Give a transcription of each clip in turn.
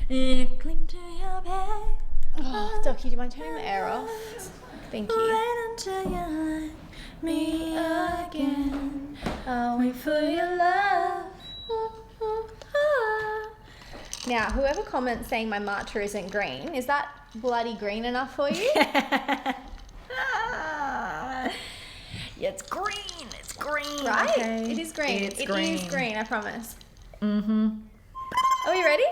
Cling to your bed. Oh, Docky, do you mind turning the air off? Thank you. Wait until you like me again. I'll wait for your love. Now, whoever comments saying my matcha isn't green, is that bloody green enough for you? Yeah, it's green. It's green. Right? Okay. It is green. It's It green. is green, I promise. Mm-hmm. Are we ready?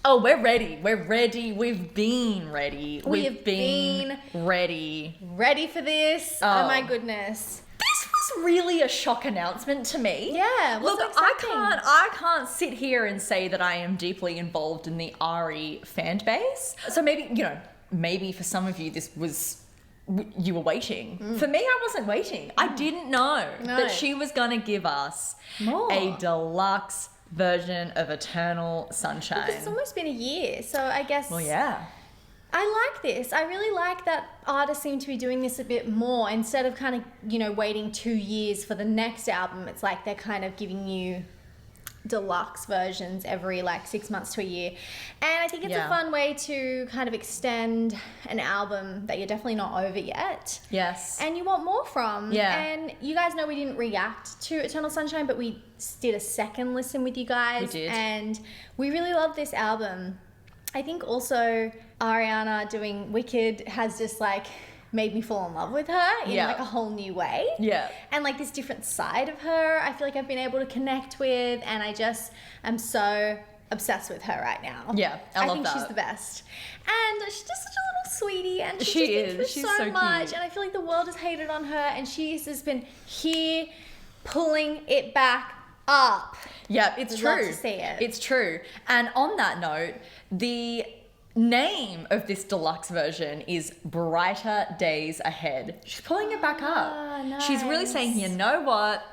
Oh, we're ready. We're ready. We've been ready. We've been ready. Ready for this? Oh my goodness. This was really a shock announcement to me. Yeah. Look, wasn't expecting. I can't sit here and say that I am deeply involved in the Ari fan base. So maybe for some of you this was you were waiting. For me, I wasn't waiting. I didn't know that she was gonna give us More. a deluxe version of Eternal Sunshine. It's almost been a year, so I guess. Well, yeah. I like this. I really like that artists seem to be doing this a bit more instead of kind of, waiting 2 years for the next album. It's like they're kind of giving you deluxe versions every 6 months to a year. And I think it's a fun way to kind of extend an album that you're definitely not over yet. Yes. And you want more from. Yeah. And you guys know we didn't react to Eternal Sunshine, but we did a second listen with you guys. We did. And we really love this album. I think also Ariana doing Wicked has just made me fall in love with her in a whole new way. Yeah. And this different side of her, I feel like I've been able to connect with, and I just am so obsessed with her right now. Yeah, I love think that. she's the best. And she's just such a little sweetie, and She she's just been is. through She's so so much, cute. and I feel like the world has hated on her, and she's just been here pulling it back up. Yeah, it's I'd true. love to see it. It's true. And on that note, the name of this deluxe version is Brighter Days Ahead. She's pulling it back up. She's really nice. saying, you know what?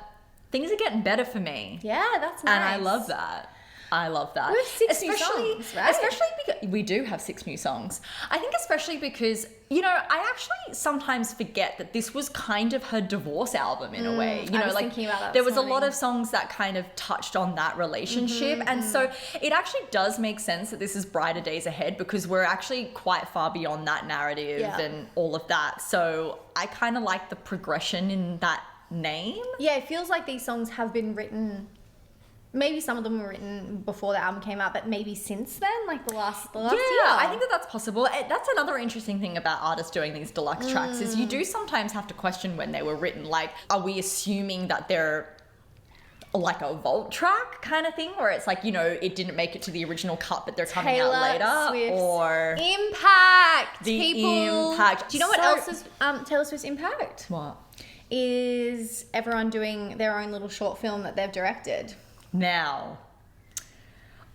Things are getting better for me. Yeah, that's nice. And I love that. I love that. We have 6 new songs, right? Especially because we do have 6 new songs. I think especially because, I actually sometimes forget that this was kind of her divorce album in a way. I was thinking about that there this was a lot morning. of songs that kind of touched on that relationship. And so it actually does make sense that this is Brighter Days Ahead because we're actually quite far beyond that narrative and all of that. So I kind of like the progression in that name. Yeah, it feels like these songs have been written. Maybe some of them were written before the album came out, but maybe since then, the last year. I think that's possible. That's another interesting thing about artists doing these deluxe tracks is you do sometimes have to question when they were written. Are we assuming that they're a vault track kind of thing, where it's it didn't make it to the original cut, but they're coming out later, Swift's or impact. the People. impact. Do you know what else is Taylor Swift's impact? What? Is everyone doing their own little short film that they've directed? Now,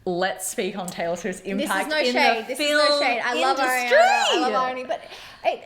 let's speak on Taylor Swift's impact This is in no shade. the This is film no shade. I love industry. Ariana. I love Ariana, but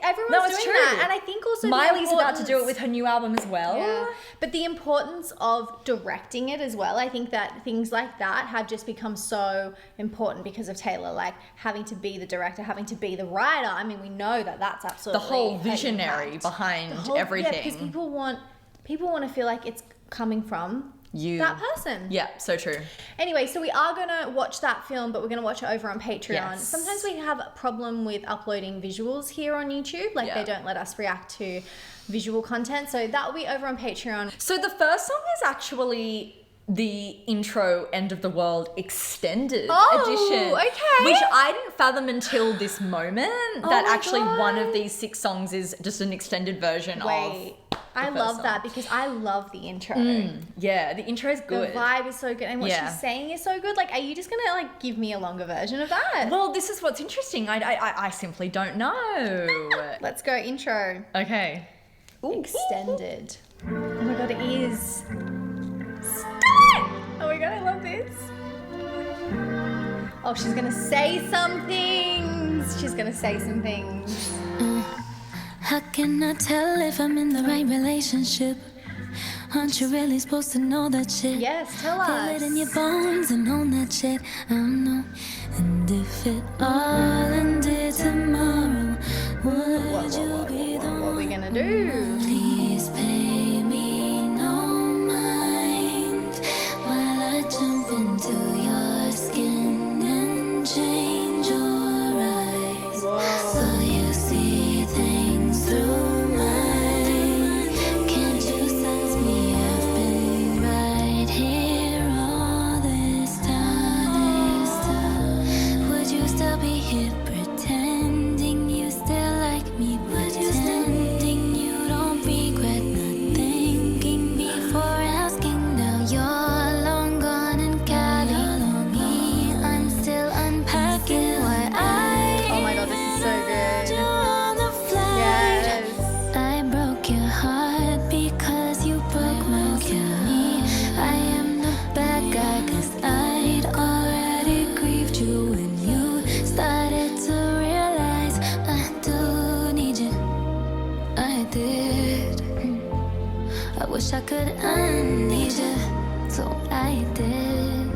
everyone's doing that, and I think also Miley's the about to do it importance- with her new album as well. Yeah, but the importance of directing it as well, I think that things like that have just become so important because of Taylor, having to be the director, having to be the writer. I mean, we know that that's absolutely The whole an visionary impact. behind The whole- everything. Yeah, because people want to feel like it's coming from that person. Yeah, so true. Anyway, so we are going to watch that film, but we're going to watch it over on Patreon. Yes. Sometimes we have a problem with uploading visuals here on YouTube. They don't let us react to visual content. So that will be over on Patreon. So the first song is actually the intro End of the World extended edition. Okay. Which I didn't fathom until this moment that my actually God. one of these 6 songs is just an extended version Wait, I first love song. that because I love the intro. Yeah, the intro is The good. vibe is so good, and what Yeah. she's saying is so good. Are you just gonna give me a longer version of that? Well, this is what's interesting. I simply don't know. Let's go intro. Okay. Extended. Oh my God, it is. Stop! Oh my God, I love this. Oh, she's gonna say some things. She's gonna say some things. How can I tell if I'm in the right relationship? Aren't you really supposed to know that shit? Yes, tell Feel us. it in your bones and own that shit. I don't know. And if it all ended tomorrow, would you be the What are we one? gonna do? Please pay me no mind while I jump into your skin and change your eyes, so you see things through mine. Can't you sense me? I've been right here all this time. Would you still be here pretending you still like me? Pretending you don't regret not thinking before asking. Now you're long gone and carrying me. I'm still unpacking why I Oh my God, this is so good. you on the flight. Yes. I broke your heart because you broke mine to me. I am the bad guy 'cause I'd already grieved you when you started to realize I do need you. I did. I wish I could unneed you, so I did.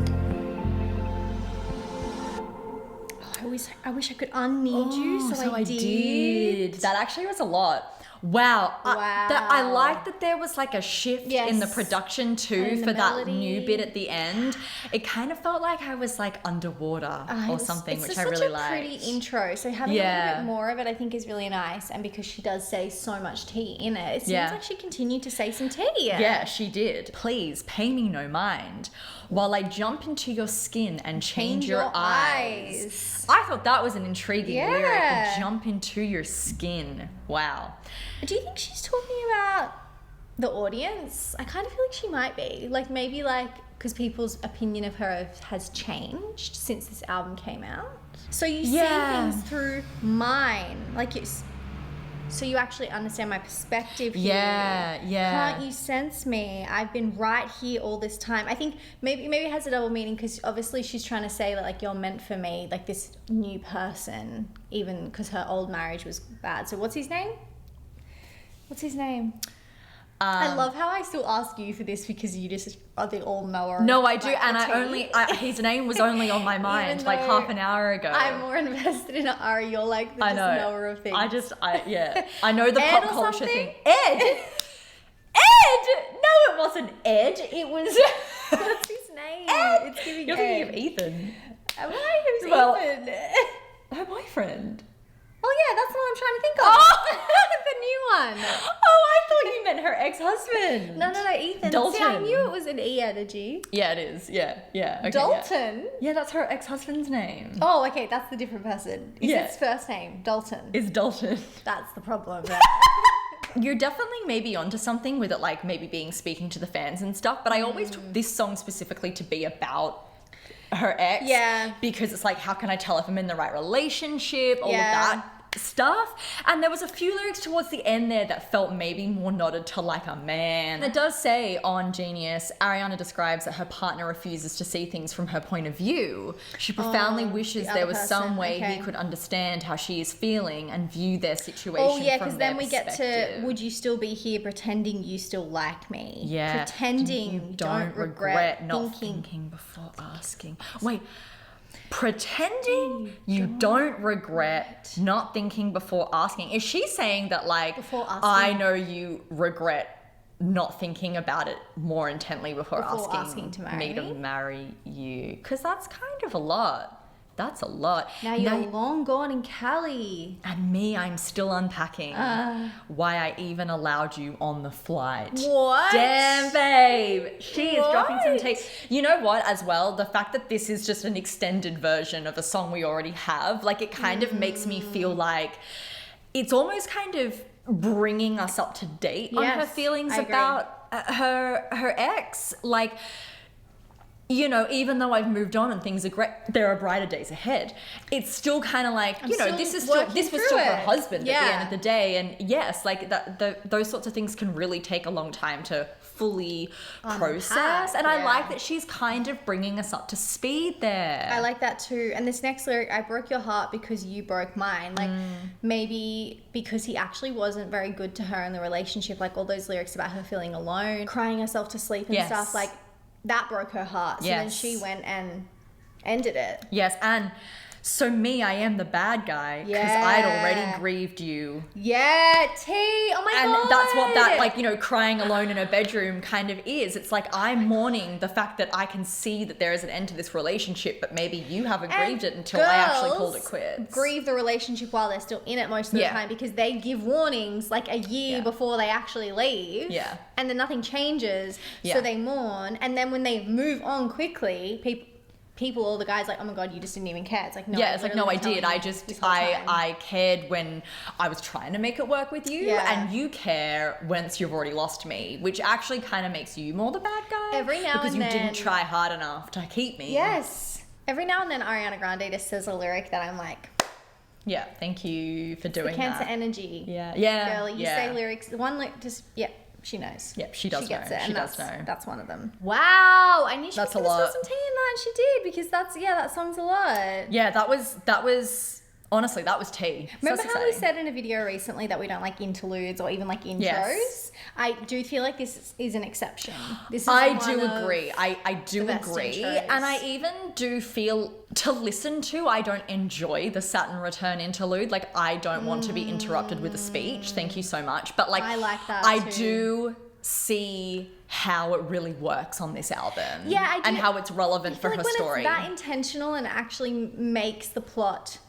I wish I could unneed you, so I did. That actually was a lot. Wow. I like that there was like a shift in the Yes. production too And the for that melody. new bit at the end. It kind of felt like I was like underwater or something, which I really It's such a liked. pretty intro, so having a Yeah. little bit more of it I think is really nice, and because she does say so much tea in it, it seems Yeah. like she continued to say some tea. Yeah, she did. Please pay me no mind while I jump into your skin and change your eyes. I thought that was an intriguing lyric. Yeah. Jump into your skin. Wow. Do you think she's talking about the audience? I kind of feel like she might be. Like maybe like because people's opinion of her has changed since this album came out. So you see things through mine. Like it's so you actually understand my perspective here. Yeah. Can't you sense me? I've been right here all this time. I think maybe it has a double meaning because obviously she's trying to say that like you're meant for me, like this new person, even because her old marriage was bad. So what's his name? I love how I still ask you for this because you just are the all-knower. No, I do, like, and the tea. his name was only on my mind Even like though half an hour ago. I'm more invested in Ari. You're like the I just know. knower of things. I know the Ed pop or culture something? thing. Ed! Ed! No, it wasn't Ed. It was What's his name? Ed. It's giving You're Ed. thinking of Ethan. Am I? Who's Well- Ethan? My boyfriend. Oh yeah, that's what I'm trying to think of. Oh! The new one. Oh, I thought you meant her ex-husband. No, Ethan. Dalton. See, I knew it was an E energy. Yeah, it is. Yeah. Okay, yeah. Dalton? Yeah, that's her ex-husband's name. Oh, okay, that's the different person. Is Yeah. his first name Dalton? Is Dalton. That's the problem. You're definitely maybe onto something with it, like maybe being speaking to the fans and stuff, but I always took this song specifically to be about her ex. Yeah. Because it's like, how can I tell if I'm in the right relationship, all Yeah. of that stuff. And there was a few lyrics towards the end there that felt maybe more nodded to like a man. It does say on Genius, Ariana describes that her partner refuses to see things from her point of view. She profoundly wishes the there other was person, some way okay. he could understand how she is feeling and view their situation Oh yeah, from because their then we get to perspective. would you still be here pretending you still like me? Yeah. Pretending You don't regret not thinking. thinking before asking. Wait. Pretending you don't regret not thinking before asking. Is she saying that like Before asking. I know you regret not thinking about it more intently before asking to marry me to me? marry you? Because that's kind of a lot. That's a lot. Now you're long gone in Cali. And me, I'm still unpacking why I even allowed you on the flight. What? Damn, babe. She is dropping some What? tea. You know what, as well? The fact that this is just an extended version of a song we already have, like, it kind of makes me feel like it's almost kind of bringing us up to date on her Yes, feelings I agree. about her ex. Like, you know, even though I've moved on and things are great, there are brighter days ahead. It's still kind of like, you know, still this was working still through her it. husband at the Yeah. end of the day. And yes, like those sorts of things can really take a long time to fully process. And I yeah. like that she's kind of bringing us up to speed there. I like that too. And this next lyric, I broke your heart because you broke mine. Like maybe because he actually wasn't very good to her in the relationship, like all those lyrics about her feeling alone, crying herself to sleep and Yes. stuff, like that broke her heart. So then Yes. she went and ended it. Yes, and so me, I am the bad guy because Yeah. I'd already grieved you. Yeah, T. Oh my And god. that's what that, like, you know, crying alone in a bedroom kind of is. It's like I'm mourning the fact that I can see that there is an end to this relationship, but maybe you haven't And grieved it until I actually girls called it quits. grieve the relationship while they're still in it most of the Yeah. time because they give warnings like a year Yeah. before they actually leave. Yeah. And then nothing changes, Yeah. so they mourn. And then when they move on quickly, people or the guys like, oh my god, you just didn't even care. It's like, no, Yeah, it's like, no, I did. I just just, I cared when I was trying to make it work with you, Yeah. and you care once you've already lost me, which actually kind of makes you more the bad guy. Every now because and you didn't then- try hard enough to keep me. Yes. Every now and then Ariana Grande just says a lyric that I'm like, Yeah, thank you for the doing Cancer that. energy. Yeah. Girl, you yeah. say lyrics, just, yeah. She knows. Yep, she does She gets know. it, She and does that's, know. That's one of them. Wow, I knew she That's was a going to lot. spill some tea in that, and she did, because that song's a lot. Yeah, that was honestly, that was tea. So Remember that's how we exciting. said in a video recently that we don't like interludes or even like intros? Yes. I do feel like this is an exception. This is I one do of agree. I do the best agree. intros. And I even do feel to listen to, I don't enjoy the Saturn return interlude. Like, I don't want to be interrupted with a speech. Thank you so much. But like, I like that I too. do see how it really works on this album. Yeah, I do. And how it's relevant I for feel her like when story. it's that intentional and actually makes the plot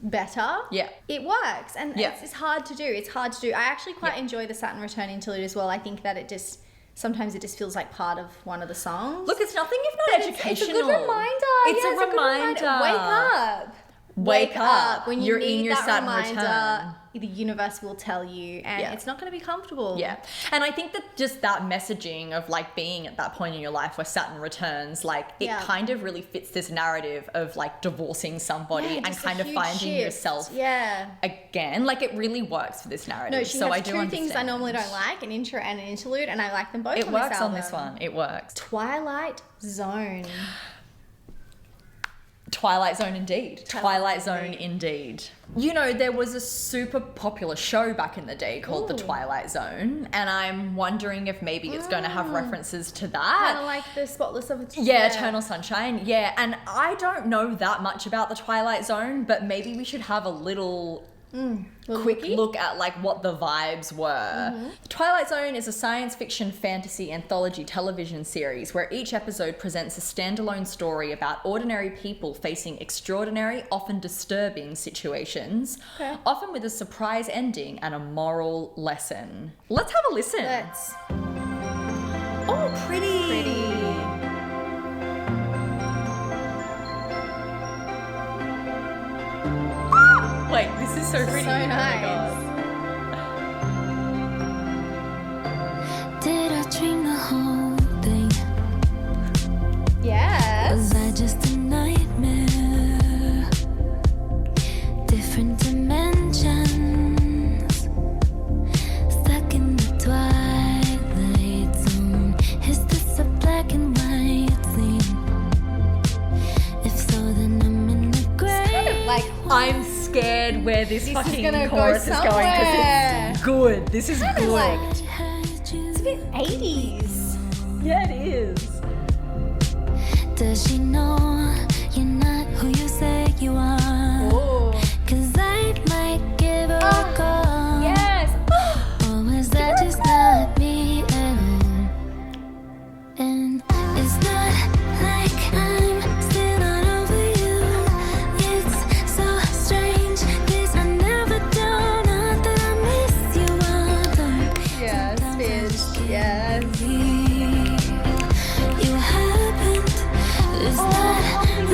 better, Yeah. it works. And Yeah. it's hard to do. It's hard to do. I actually quite Yeah. enjoy the Saturn return interlude as well. I think that it just sometimes it just feels like part of one of the songs. Look, it's nothing if But not it's a educational. good reminder. It's Yeah, a good reminder. Wake up. Wake up. When you You're need in your that Saturn reminder, return. the universe will tell you, and Yeah. it's not going to be comfortable. Yeah. And I think that just that messaging of like being at that point in your life where Saturn returns, like it Yeah. kind of really fits this narrative of like divorcing somebody Yeah, and just a kind of huge finding shift. yourself Yeah. again. Like it really works for this narrative. No, she so has I do two understand. things I normally don't like, an intro and an interlude, and I like them both It on works this on album. this one. It works. Twilight Zone. Twilight Zone indeed. Twilight Zone indeed. indeed. You know, there was a super popular show back in the day called The Ooh. Twilight Zone, and I'm wondering if maybe it's going to have references to Kind that. of like the spotless of Yeah, Eternal Sunshine. Yeah, and I don't know that much about the Twilight Zone, but maybe we should have a little quick looky? look at like what the vibes were. Twilight Zone is a science fiction fantasy anthology television series where each episode presents a standalone story about ordinary people facing extraordinary, often disturbing situations, Okay. often with a surprise ending and a moral lesson. Let's have a listen. Let's. Oh, pretty. Wait, this is so pretty. So Oh my nice. God. Did I dream the whole thing? Yes. Was I just a nightmare? Different dimensions, stuck in the twilight zone. Is this a black and white scene? If so, then I'm in the gray. Like, I'm scared where this is fucking gonna go chorus is going because somewhere. it's good. This is Kinda good. like- It's it's a bit 80s. Yeah, it is. Does she know you're not who you say you are? Oh. 'Cause I might give her a call. Yes. Or was that just not me at all? And it's not like I'm still not over you. It's so strange, this I never do. Not that I miss you, other. Yes, bitch. Yes. You happened. It's not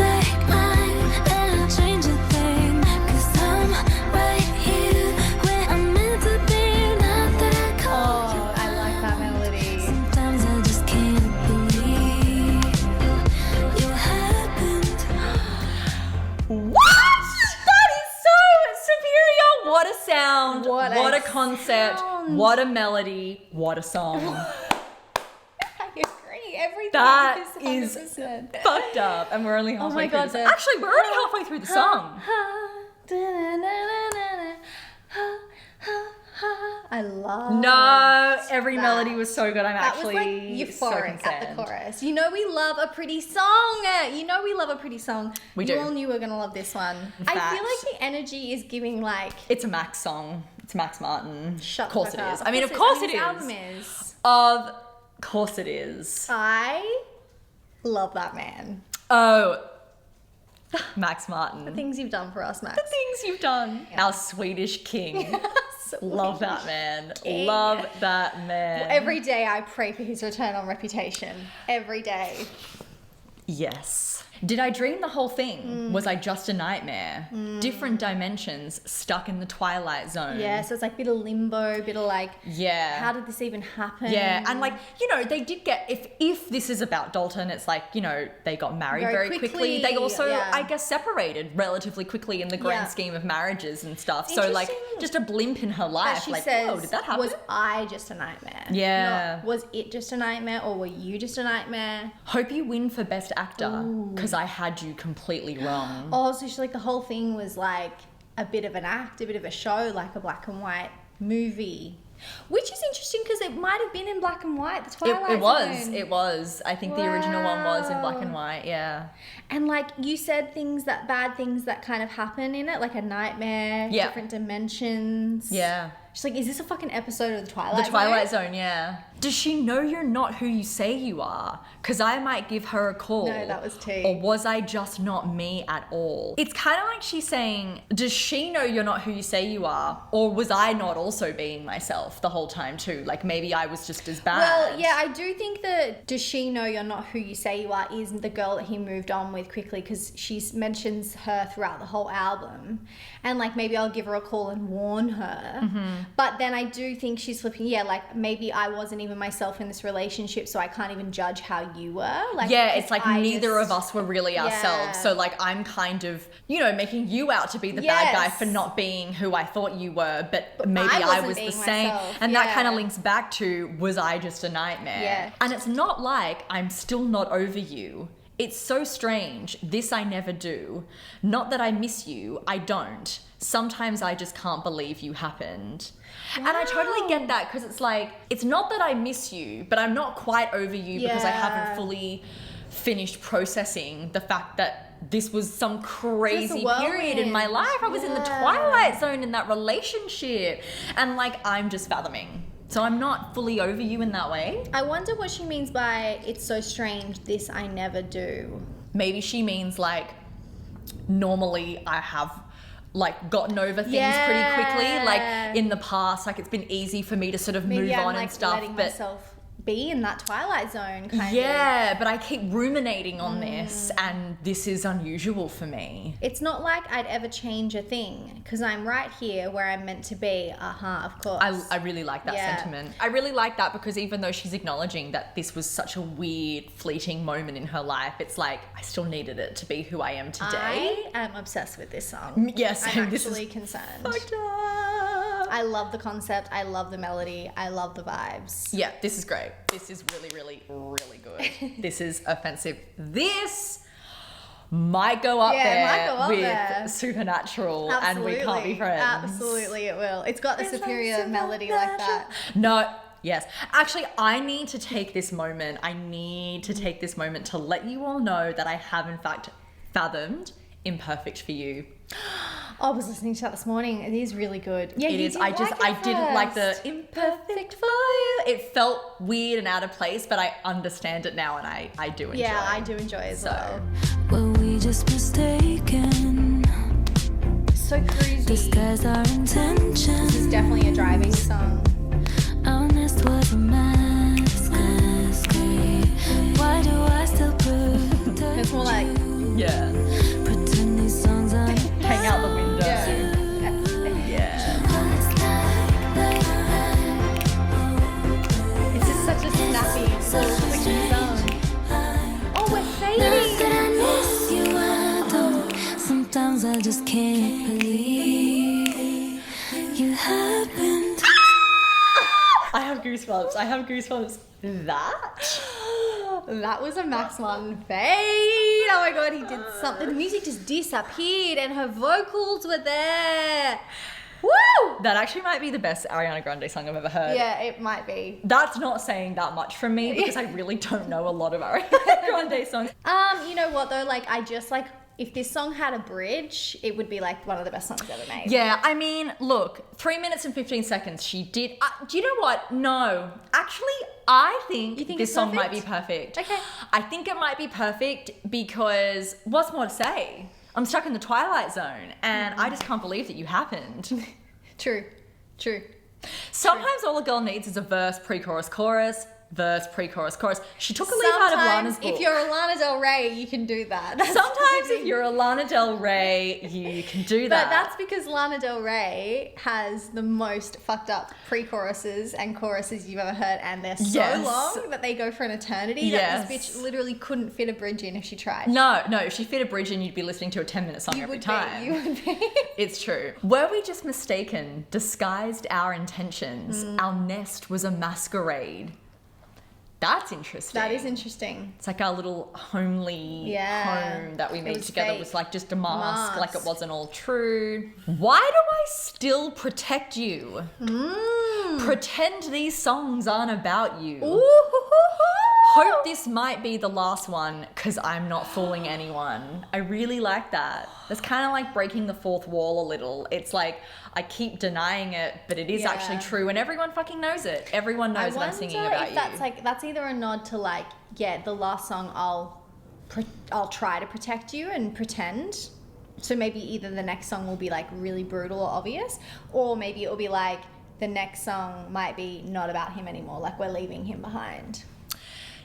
like I'm gonna change a thing. 'Cause I'm right here where I'm meant to be. Not that I call you. Oh, I like that melody. Sometimes I just can't believe you happened. What? That is so superior. What a sound. What a a concept. sound. What a melody. What a song. I agree. Everything That is is 100%. Fucked up. And we're only halfway Oh my through God, the song. the- Actually, we're already halfway through the song. I love. No, every that. melody was so good. I'm That actually was so like euphoric concerned. at the chorus. You know we love a pretty song. You know we love a pretty song. We You do. all knew we were gonna love this one. In I fact- feel like the energy is giving like. It's a Max song. It's Max Martin. Shut Of course the it fuck is. up. I mean, of This course it is. album is. Of course it is. I love that man. Oh, Max Martin. The things you've done for us, Max. The things you've done. Yeah. Our Swedish king. Love that man. King. Love that man. Every day I pray for his return on Reputation. Every day. Yes. Did I dream the whole thing? Was I just a nightmare? Different dimensions stuck in the twilight zone. Yeah, so it's like a bit of limbo, bit of like, Yeah. how did this even happen? Yeah, and like, you know, they did get, if this is about Dalton, it's like, you know, they got married Very very quickly. quickly, They also, yeah. I guess, separated relatively quickly in the grand Yeah. scheme of marriages and stuff. So like, Interesting just a blimp in her That life. she Like, says, whoa, did that happen? was I just a nightmare? Yeah. Not, was it just a nightmare or were you just a nightmare? Hope you win for Best Actor, because I had you completely wrong. Oh, so she, like the whole thing was like a bit of an act, a bit of a show, like a black and white movie. Which is interesting because it might have been in black and white, the Twilight Zone. It was. I think the original one was in black and Wow. white, yeah. And like you said bad things that kind of happen in it, like a nightmare, Yeah. different dimensions. Yeah. She's like, is this a fucking episode of the Twilight The Zone? Twilight Zone, yeah. Does she know you're not who you say you are? Because I might give her a call. No, that was tea. Or was I just not me at all? It's kind of like she's saying, does she know you're not who you say you are? Or was I not also being myself the whole time too? Like maybe I was just as bad. Well, yeah, I do think that does she know you're not who you say you are is the girl that he moved on with quickly because she mentions her throughout the whole album. And like maybe I'll give her a call and warn her. Mm-hmm. But then I do think she's flipping, yeah, like maybe I wasn't even myself in this relationship so I can't even judge how you were. Like, yeah, it's like I neither just- of us were really ourselves. Yeah. So like I'm kind of, you know, making you out to be the bad guy Yes. for not being who I thought you were, but maybe I I wasn't was the being same. myself, And that yeah. kind of links back to, was I just a nightmare? Yeah. And it's not like I'm still not over you. It's so strange. This I never do. Not that I miss you. I don't. Sometimes I just can't believe you happened. And I totally get that because it's like, it's not that I miss you, but I'm not quite over you because I Yeah. haven't fully finished processing the fact that this was some crazy whirlwind. period in my life. I was in the Yeah. twilight zone in that relationship. And like, I'm just fathoming. So I'm not fully over you in that way. I wonder what she means by it's so strange, this I never do. Maybe she means like, normally I have like gotten over things pretty quickly. Like in the past, like it's been easy for me to sort of Maybe move I'm on like and stuff. letting But myself be in that Twilight Zone kind of. yeah, but I keep ruminating on this, and this is unusual for me. It's not like I'd ever change a thing because I'm right here where I'm meant to be. Of course. I really like that Yeah. sentiment. I really like that because even though she's acknowledging that this was such a weird, fleeting moment in her life, it's like, I still needed it to be who I am today. I am obsessed with this song. Yes, I'm this is actually concerned. fucked up. I love the concept. I love the melody. I love the vibes. Yeah, this is great. This is really, really, really good. This is offensive. This might go up Yeah, it there might go up with there. Supernatural and We Can't Be Friends. Absolutely, it will. It's got a It's superior like melody like that. No, yes. Actually, I need to take this moment. I need to take this moment to let you all know that I have, in fact, fathomed Imperfect for You. I was listening to that this morning. It is really good. Yeah, It you is. didn't I didn't like the first. imperfect for you. It felt weird and out of place, but I understand it now and I do enjoy. Yeah, I do enjoy it as So. well. Were we just mistaken? So cruisy. Disguise our intentions. This is definitely a driving song. Our nest was a mask. Why do I still protect It's more like Yeah. pretend these songs are Hang out the window. yeah. Yeah. It's just such a snappy, little quick song. Oh, we're fading. that I miss you, I don't. Sometimes I just can't believe you happened. I have goosebumps. I have goosebumps. That was a Max Martin fade. Oh my god, he did something. The music just disappeared and her vocals were there. Woo! That actually might be the best Ariana Grande song I've ever heard. Yeah, it might be. That's not saying that much from me because I really don't know a lot of Ariana Grande songs. You know what though? Like, I just like, if this song had a bridge, it would be like one of the best songs ever made. Yeah, I mean, look, 3 minutes and 15 seconds. She did. Do you know what? No, actually, I think, think this it's song might perfect? be perfect. Okay. I think it might be perfect because what's more to say? I'm stuck in the twilight zone, and I just can't believe that you happened. True. Sometimes all a girl needs is a verse, pre-chorus, chorus. Verse, pre-chorus, chorus. She took a leaf out of Lana's book. If you're Lana Del Rey, you can do that. Sometimes if you're a Lana Del Rey, you can do that. But that's because Lana Del Rey has the most fucked up pre-choruses and choruses you've ever heard, and they're so long that they go for an eternity that this bitch literally couldn't fit a bridge in if she tried. No, if she fit a bridge in, you'd be listening to a 10-minute song every time. You would be. It's true. Were we just mistaken, disguised our intentions, our nest was a masquerade? That's interesting. That is interesting. It's like our little homely home that we made together fake. was like just a mask, like it wasn't all true. Why do I still protect you? Pretend these songs aren't about you. Hope this might be the last one because I'm not fooling anyone. I really like that. It's kind of like breaking the fourth wall a little. It's like I keep denying it, but it is actually true, and everyone fucking knows it. Everyone knows that I'm singing about you. That's either a nod to like, the last song I'll try to protect you and pretend. So maybe either the next song will be like really brutal or obvious, or maybe it'll be like the next song might be not about him anymore, like we're leaving him behind.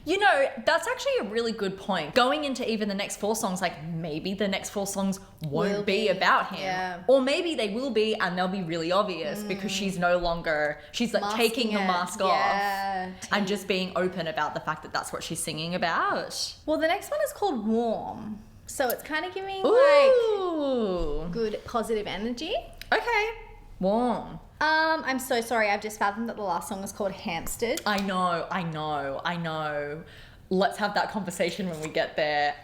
You know, that's actually a really good point. Going into even the next 4 songs, like maybe the next 4 songs won't be about him. Yeah. Or maybe they will be and they'll be really obvious because she's no longer, she's like taking the mask off and just being open about the fact that that's what she's singing about. Well, the next one is called Warm. So it's kind of giving Ooh. good positive energy. Okay. Warm. I'm so sorry. I've just fathomed that the last song was called Hampstead. I know. Let's have that conversation when we get there.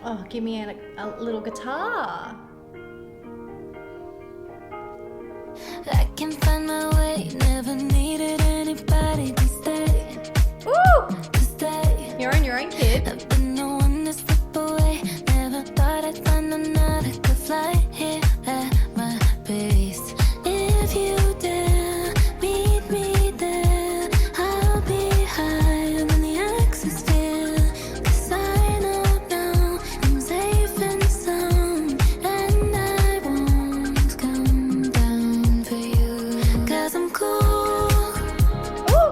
Oh, give me a little guitar. I can find my way, never needed anybody to stay. Ooh! To stay. You're on your own, kid. I've been the one to slip away. Never thought I'd find another could fly here at my base. If you dare meet me there, I'll be higher than the atmosphere. 'Cause I know now I'm safe and sound, and I won't come down for you. 'Cause I'm cool. Ooh!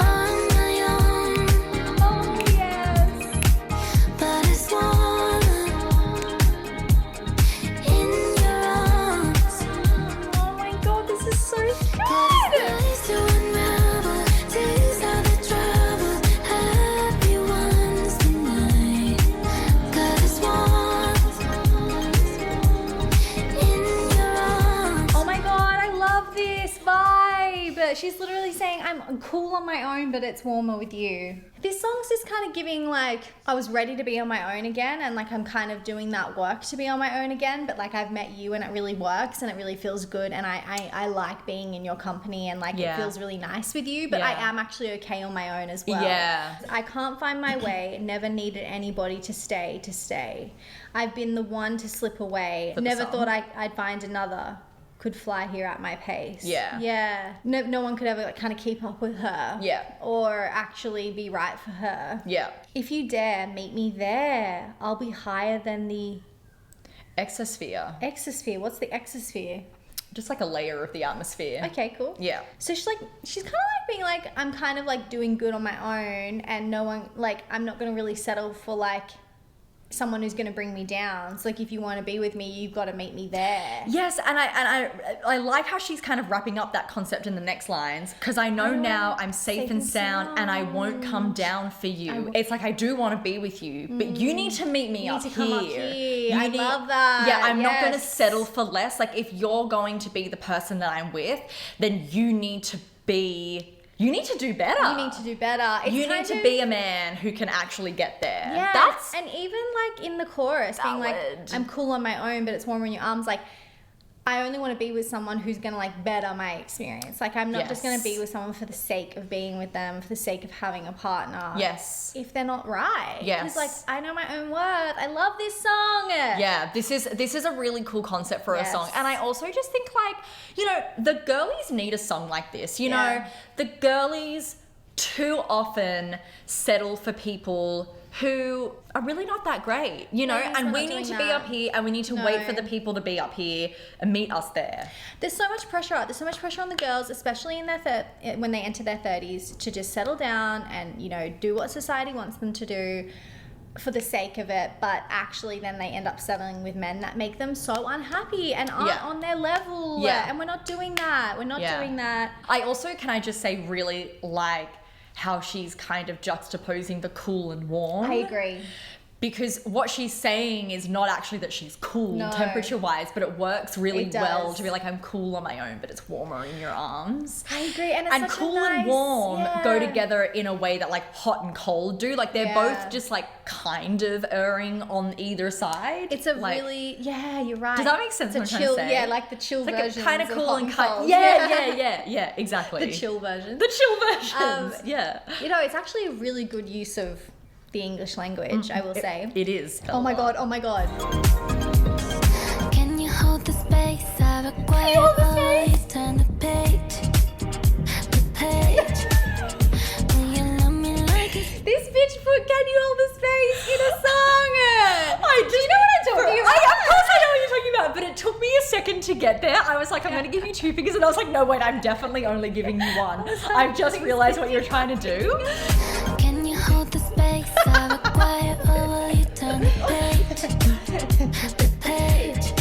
On my own, Oh, yes. but it's warmer in your arms. Oh my god, this is so But good. it's nice to unravel. These are the troubles. Happy ones tonight. 'Cause it's warm in your arms. Oh my god, I love this vibe. She's literally saying, I'm cool on my own, but it's warmer with you. This song's just kind of giving like, I was ready to be on my own again, and like I'm kind of doing that work to be on my own again, but like I've met you and it really works and it really feels good, and I like being in your company, and like it feels really nice with you, but I am actually okay on my own as well. Yeah. I can't find my way, never needed anybody to stay. I've been the one to slip away, For the never song. thought I'd find another. Could fly here at my pace. Yeah. No one could ever like kind of keep up with her. Yeah. Or actually be right for her. Yeah. If you dare, meet me there. I'll be higher than the Exosphere. exosphere. What's the exosphere? Just like a layer of the atmosphere. Okay, cool. Yeah. So she's kind of like being like, I'm kind of like doing good on my own, and no one, like, I'm not going to really settle for like someone who's going to bring me down. So like, if you want to be with me, you've got to meet me there. Yes, and I like how she's kind of wrapping up that concept in the next lines, because I know now I'm safe and sound and I won't come down for you. It's like I do want to be with you, but you need to meet me up to come up here. here. You I love that. Yeah, I'm not going to Yes. settle for less. Like if you're going to be the person that I'm with, then you need to be you need to do better. You need to do better. It's You need kind to of- be a man who can actually get there. Yeah, That's and even like in the chorus, being like, valid. I'm cool on my own, but it's warmer in your arms. Like, I only want to be with someone who's going to like better my experience. Like, I'm not just going to be with someone for the sake of being with them, for the sake of having a partner. yes. If they're not right. Yes. Because like, I know my own worth. I love this song. Yeah, this is a really cool concept for Yes. a song. And I also just think like, you know, the girlies need a song like this. You know, the girlies too often settle for people who are really not that great, you know, Yes, and we're we not need to doing be that. up here and we need to No. wait for the people to be up here and meet us there. There's so much pressure. There's so much pressure on the girls, especially in their when they enter their 30s, to just settle down and, you know, do what society wants them to do for the sake of it. But actually then they end up settling with men that make them so unhappy and aren't Yeah. on their level. Yeah. And we're not doing that. We're not Yeah. doing that. I also, can I just say, really like how she's kind of juxtaposing the cool and warm. I agree. Because what she's saying is not actually that she's cool No. temperature-wise, but it works really It well does. to be like, I'm cool on my own, but it's warmer in your arms. I agree. And it's And such a cool nice, and warm go yeah. together in a way that like hot and cold do. Like they're Yeah. both just like kind of erring on either side. It's a like, really, yeah, you're right. Does that make sense It's a what I'm trying to chill, say? yeah, like the chill it's like version. kind of cool and kind. cold. Yeah, exactly. The chill version. The chill versions. Yeah. You know, it's actually a really good use of the English language, I will say. It is. Oh my god, oh my god. Can you hold the space? I require hold the always turn the page. The page. Will you love me like it's This bitch put Can You Hold the Space in a song. Do you know what I'm talking about? Of course I know what you're talking about, but it took me a second to get there. I was like, I'm going to give you 2 fingers, and I was like, no, wait, I'm definitely only giving you 1. I've just realized what you're trying to do. Can you hold the space? I require will you turn the page? The page.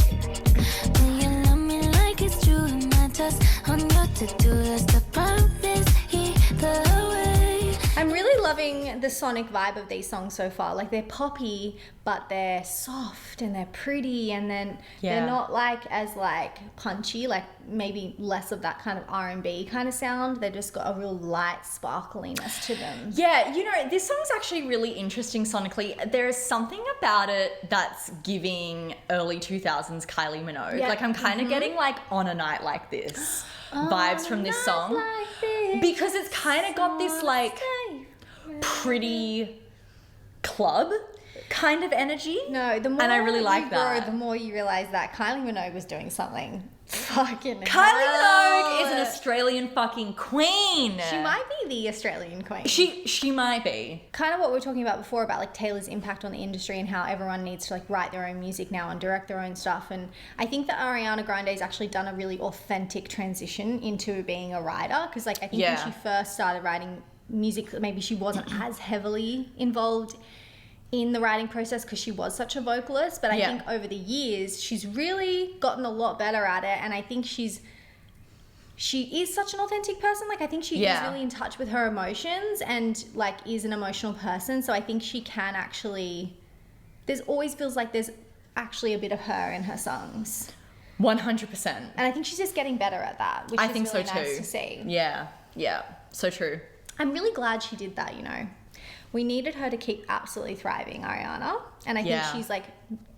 Will you love me like it's true? Am I just on your to-do list? I promise either way. I'm really loving the sonic vibe of these songs so far. Like, they're poppy, but they're soft and they're pretty, and then Yeah. they're not like as like punchy, like maybe less of that kind of R&B kind of sound. They just got a real light sparkliness to them. Yeah, you know, this song's actually really interesting sonically. There's something about it that's giving early 2000s Kylie Minogue. Yeah. Like, I'm kind of getting like On a Night Like This vibes from this song. Like this, Because it's kind of got this like pretty club kind of energy. No, the more And I really like you grow, that. the more you realize that Kylie Minogue was doing something fucking Kylie hell. Minogue is an Australian fucking queen. She might be the Australian queen. She might be. Kind of what we were talking about before about like Taylor's impact on the industry and how everyone needs to like write their own music now and direct their own stuff. And I think that Ariana Grande's actually done a really authentic transition into being a writer, because like I think Yeah. when she first started writing music, maybe she wasn't as heavily involved in the writing process because she was such a vocalist, but I Yeah. think over the years she's really gotten a lot better at it, and I think she is such an authentic person. Like, I think she Yeah. is really in touch with her emotions and like is an emotional person, so I think she can actually, there's always feels like there's actually a bit of her in her songs, 100%. and I think she's just getting better at that, which I is think really so nice too. to see. Yeah, so true. I'm really glad she did that, you know. We needed her to keep absolutely thriving, Ariana. And I think Yeah. she's like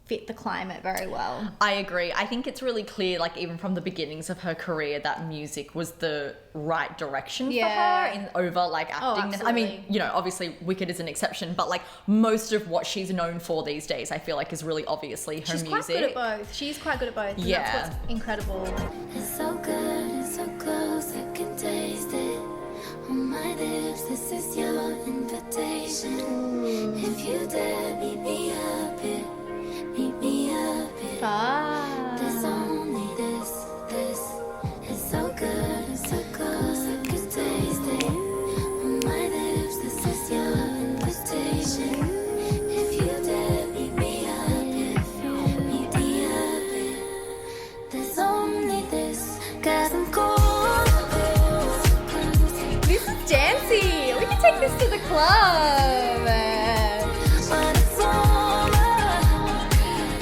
fit the climate very well. I agree. I think it's really clear, like even from the beginnings of her career, that music was the right direction Yeah. for her in over like Oh, acting. I mean, absolutely. you know, obviously Wicked is an exception, but like most of what she's known for these days, I feel like is really obviously her She's music. quite good at both. She's quite good at both. And Yeah. That's what's incredible. It's so good, it's so close, I can taste it on my lips. This is your invitation. If you dare, meet me up here, meet me up here. Ah. There's only this. It's so good, it's so close, I can taste it on my lips. This is your invitation. If you dare, meet me up here, meet me up here. There's only this, 'cause I'm cold. This is dancey. We can take this to the club. But it's over.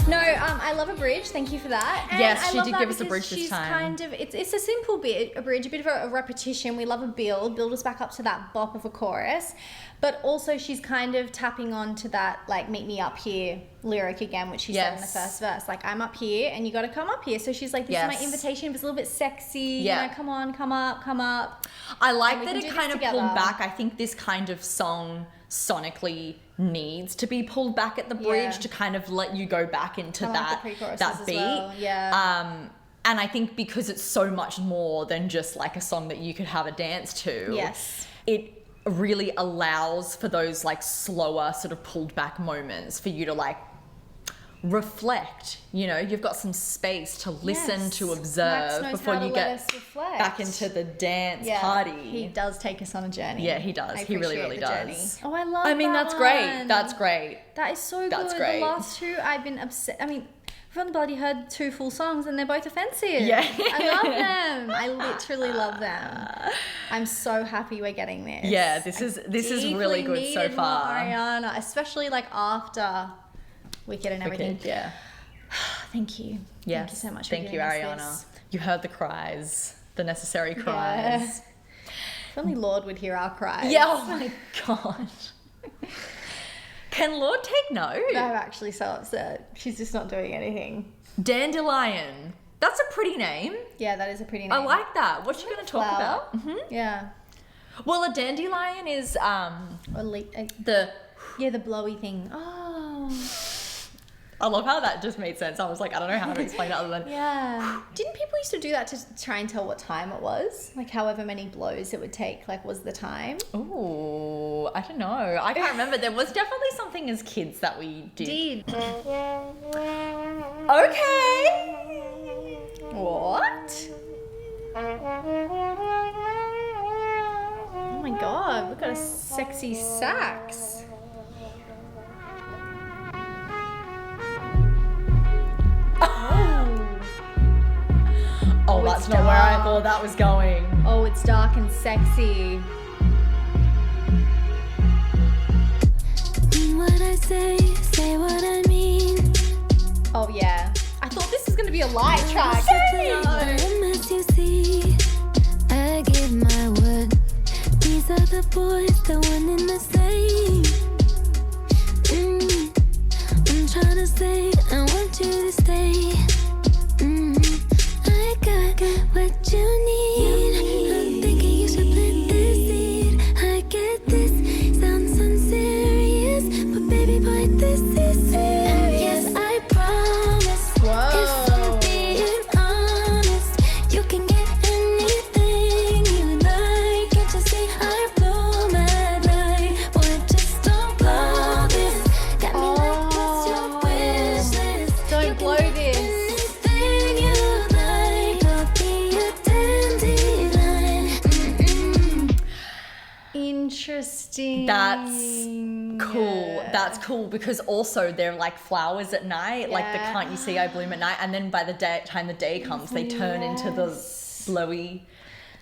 No, I love bridge. Thank you for that. And Yes, I she love did that give us a because bridge this she's time. kind of, it's a simple bit, a bridge, a bit of a repetition. We love a build us back up to that bop of a chorus. But also she's kind of tapping on to that, like, meet me up here lyric again, which she said in the first verse. Like, I'm up here and you got to come up here. So she's like, this is my invitation. It was a little bit sexy. Yeah. You know, come on, come up, come up. I like And we that can it do this kind of together. pulled back. I think this kind of song sonically needs to be pulled back at the bridge to kind of let you go back into Kinda that, like the pre-choruses that as beat. well. Yeah. And I think because it's so much more than just like a song that you could have a dance to. Yes. It really allows for those like slower sort of pulled back moments for you to like reflect. You know, you've got some space to listen, Yes. to Max observe knows before how to you let get us reflect. back into the dance Yeah, party. he does take us on a journey. Yeah, he does. I He really, appreciate really the does. journey. Oh, I love I mean, that that's great. one. That's great. That is so That's good. great. The last two, I've been upset. I mean, we've only bloody heard 2 full songs and they're both offensive. Yeah. I love them. I literally love them. I'm so happy we're getting this. Yeah, this is really Deeply good so needed more far. Ariana, especially like after Wicked and everything. Wicked, yeah. Thank you. Yes. Thank you so much. Thank for you, giving us Ariana. this. You heard the cries, the necessary Yeah. cries. If only Lord would hear our cries. Yeah. Oh my god. Can Lord take note? I'm actually so upset. She's just not doing anything. Dandelion. That's a pretty name. Yeah, that is a pretty name. I like that. What's she going to talk Flower. about? Yeah. Well, a dandelion is Or the. yeah, the blowy thing. Oh. I love how that just made sense. I was like, I don't know how to explain it other than. Yeah. Didn't people used to do that to try and tell what time it was? Like however many blows it would take, like was the time? Ooh, I don't know. I can't remember. There was definitely something as kids that we did. Okay. What? Oh my god, we've got a sexy sax. Oh, it's that's not where I dark. thought that was going. Oh, it's dark and sexy. Mean what I say what I mean. Oh yeah. I thought this was gonna be a light track. As you see, I give my word. These are the boys, the one in the same. I'm trying to say, I want you to stay. I got what you need. I'm thinking you should plant this seed. I get this, sounds unserious, but baby boy, this is serious. Yes, I promise. If I'm being honest, you can get anything you like. Can't you see I blow my light? Boy, just don't blow this. Got me like, what's your wish list? Don't You can blow get this. anything you like. I'll be a dandelion. Interesting. That's cool. That's cool because also they're like flowers at night, like the Yeah. can't you see I bloom at night, and then by the time the day comes, they turn into the blowy.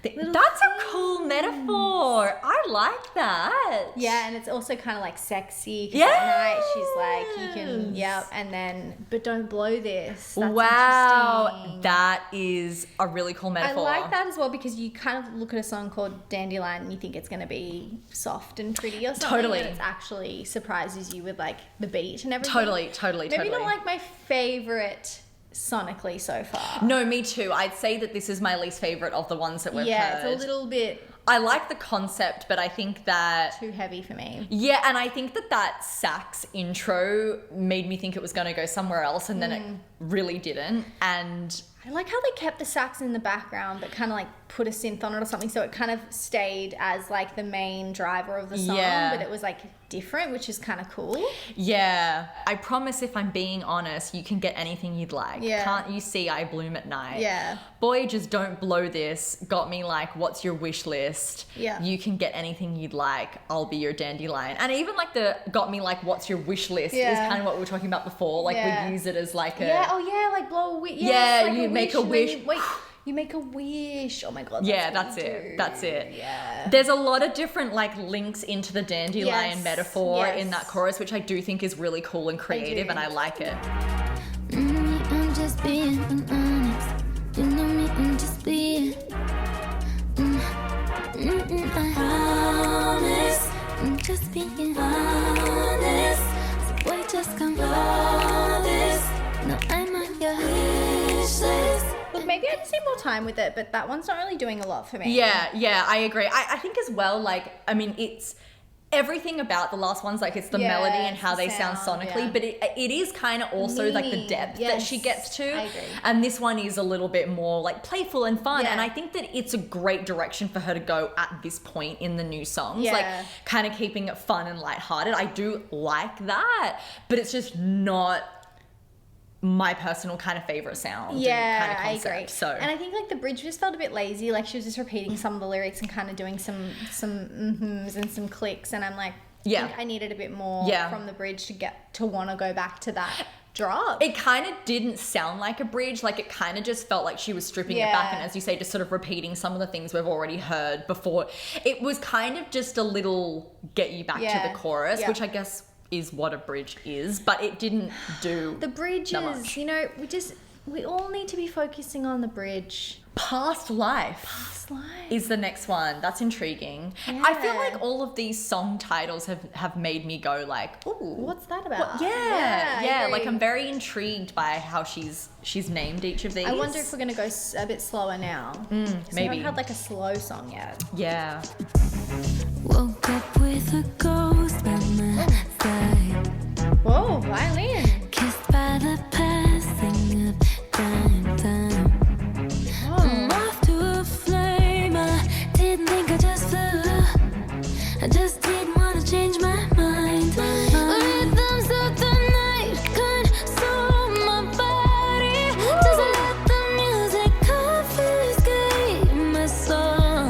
That's a cool metaphor. I like that. Yeah, and it's also kind of like sexy. 'Cause Yes. at night she's like, you can, and then, but don't blow this. That's Wow, interesting. that is a really cool I metaphor. like that as well because you kind of look at a song called Dandelion and you think it's going to be soft and pretty or something. Totally. And it actually surprises you with like the beat and everything. Totally. Maybe not like my favorite sonically so far. No, me too. I'd say that this is my least favorite of the ones that we've Yeah, heard. it's a little bit I like the concept, but I think that too heavy for me. yeah, and I think that sax intro made me think it was going to go somewhere else, and then it really didn't. And I like how they kept the sax in the background but kind of like put a synth on it or something so it kind of stayed as like the main driver of the song, Yeah. but it was like different, which is kind of cool. yeah, I promise if I'm being honest, you can get anything you'd like. Yeah. Can't you see I bloom at night? Yeah. Boy, just don't blow this. Got me like, what's your wish list? Yeah. You can get anything you'd like. I'll be your dandelion. And even like the got me like, what's your wish list is Yeah. kind of what we were talking about before. Like Yeah. we use it as like a Yeah, oh yeah, like blow a wish. Yeah, like you make a and then wish. Wait, you make a wish. Oh my god. Yeah, what that's you it. do. That's it. Yeah. There's a lot of different like links into the dandelion Yes, metaphor yes. in that chorus, which I do think is really cool and creative, do. and I like it. I'm being honest. You know me, I'm just being. I promise, I'm just being honest. So boy, just come honest. No, I'm on your wish list. Look, maybe I just need more time with it, but that one's not really doing a lot for me. Yeah, I agree. I think as well, like, I mean, it's everything about the last ones, like it's the melody and how they sound sonically, but it is kind of also like the depth that she gets to. I agree. And this one is a little bit more like playful and fun. And I think that it's a great direction for her to go at this point in the new songs, like kind of keeping it fun and lighthearted. I do like that, but it's just not my personal kind of favorite sound kind of concept. I agree. So, and I think like the bridge just felt a bit lazy, like she was just repeating some of the lyrics and kind of doing some mm-hms and some clicks, and I'm like, I think I needed a bit more from the bridge to get to want to go back to that drop. It kind of didn't sound like a bridge, like it kind of just felt like she was stripping it back and, as you say, just sort of repeating some of the things we've already heard before. It was kind of just a little get you back to the chorus, which I guess is what a bridge is, but it didn't do the bridge is, you know, we all need to be focusing on the bridge. Past life is the next one. That's intriguing. I feel like all of these song titles have made me go like, ooh, what's that about? Yeah, like I'm very intrigued by how she's named each of these. I wonder if we're gonna go a bit slower now. Maybe. We haven't had like a slow song yet. Yeah. Woke up with a ghost by my side. Whoa, violin. Kissed by the passing of time. I'm off to a flame. I didn't think I just flew. I just didn't want to change my mind. Rhythms of the night console my body. Just let the music confiscate my soul.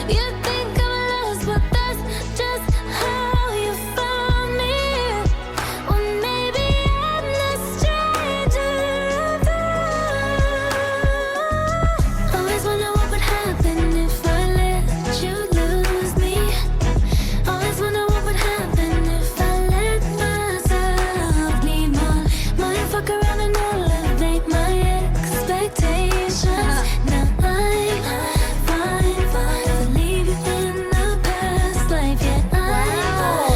You think I'm lost, but that's just how you found me. Or maybe I'm the stranger of all. Always wonder what would happen if I let you lose me. Always wonder what would happen if I let myself need more. Might fuck around and elevate my expectations. Now I'm fine to leave you in the past life. Yeah,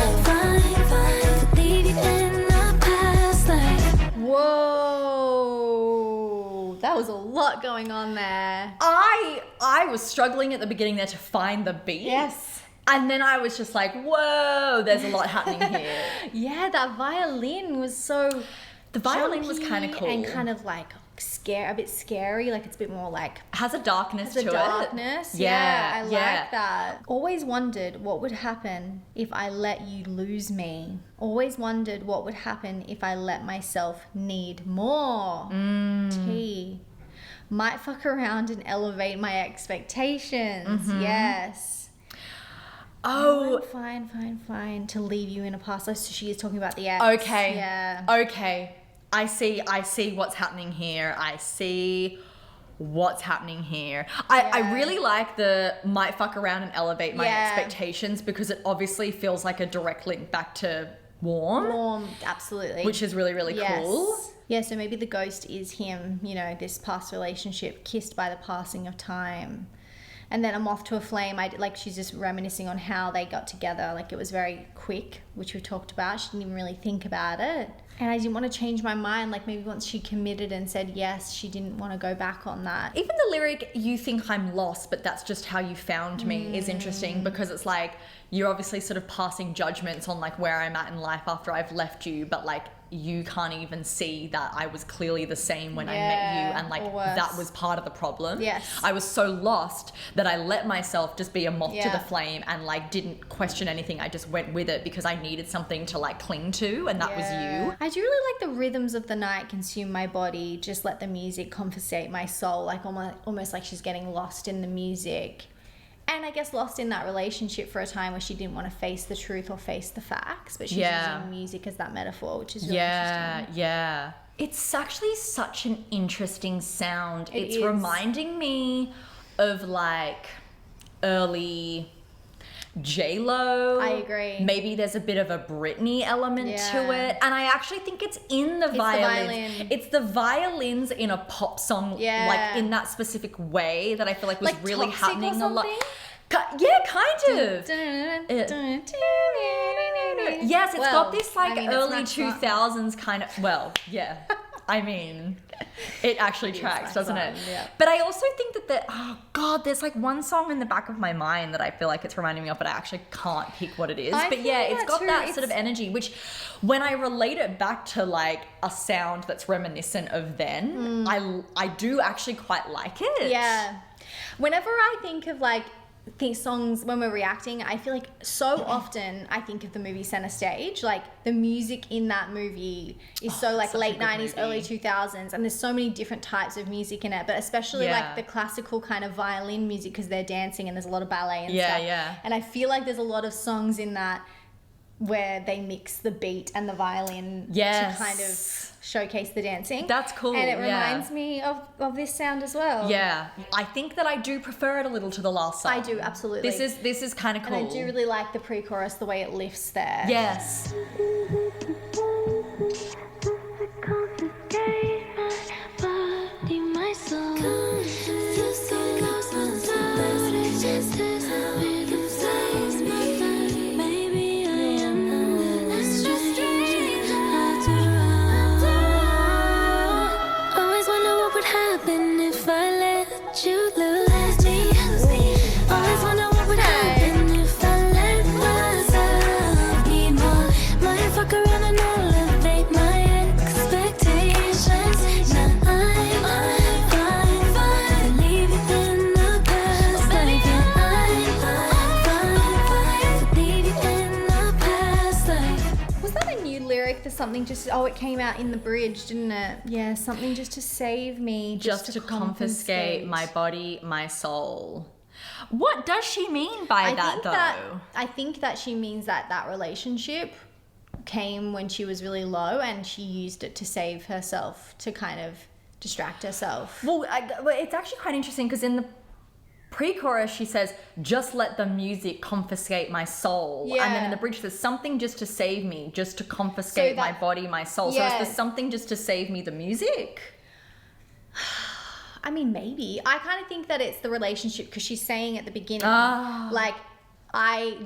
I'm fine to leave you in the past life. Whoa, that was a lot going on there. I was struggling at the beginning there to find the beat. Yes. And then I was just like, whoa, there's a lot happening here. Yeah, that violin was so. The violin was chunky kind of cool. and kind of like a bit scary. Like it's a bit more like has a darkness to the darkness. it. Yeah, I like that. Always wondered what would happen if I let you lose me. Always wondered what would happen if I let myself need more. T. Might fuck around and elevate my expectations. Yes. Oh, Fine to leave you in a past life. So she is talking about the ex. okay. Yeah. Okay. I see what's happening here. I really like the might fuck around and elevate my expectations, because it obviously feels like a direct link back to Warm, absolutely. which is really, really cool. Yeah, so maybe the ghost is him, you know, this past relationship kissed by the passing of time. And then I'm off to a flame. She's just reminiscing on how they got together. Like it was very quick, which we talked about. She didn't even really think about it. And I didn't want to change my mind. Like maybe once she committed and said yes, she didn't want to go back on that. Even the lyric, you think I'm lost, but that's just how you found me, is interesting, because it's like you're obviously sort of passing judgments on like where I'm at in life after I've left you, but like you can't even see that I was clearly the same when I met you, and like that was part of the problem. Yes. I was so lost that I let myself just be a moth to the flame and like didn't question anything. I just went with it because I needed something to like cling to, and that was you. I do really like the rhythms of the night consume my body, just let the music confiscate my soul, like almost like she's getting lost in the music. And I guess lost in that relationship for a time where she didn't want to face the truth or face the facts, but she's using music as that metaphor, which is really interesting. Yeah. It's actually such an interesting sound. It's is. reminding me of like early J-Lo. I agree. Maybe there's a bit of a Britney element to it. And I actually think it's in the violins. It's the violins in a pop song, like in that specific way that I feel like was like really Toxic happening or a lot. something? Yeah, kind of. Yes, it's got this like early 2000s kind of, well, yeah. I mean, it actually tracks, doesn't it? Yeah. But I also think that oh God, there's like one song in the back of my mind that I feel like it's reminding me of, but I actually can't pick what it is. But yeah, it's got that sort of energy, which when I relate it back to like a sound that's reminiscent of then, I do actually quite like it. Yeah. Whenever I think of like songs when we're reacting, I feel like so often I think of the movie Center Stage. Like the music in that movie is so like late 90s, early 2000s, and there's so many different types of music in it, but especially like the classical kind of violin music because they're dancing and there's a lot of ballet and stuff. Yeah. And I feel like there's a lot of songs in that where they mix the beat and the violin to kind of showcase the dancing. That's cool. And it reminds me of this sound as well. Yeah. I think that I do prefer it a little to the last song. I do, absolutely. This is kind of cool. And I do really like the pre-chorus, the way it lifts there. Yes. Something just, it came out in the bridge, didn't it? Yeah, something just to save me. Just to confiscate my body, my soul. What does she mean by that, though? I think that she means that relationship came when she was really low and she used it to save herself, to kind of distract herself. Well, it's actually quite interesting because in the pre-chorus she says, just let the music confiscate my soul. And then in the bridge there's something just to save me, just to confiscate my body, my soul. So is there something just to save me the music? I mean, maybe. I kind of think that it's the relationship because she's saying at the beginning, like, I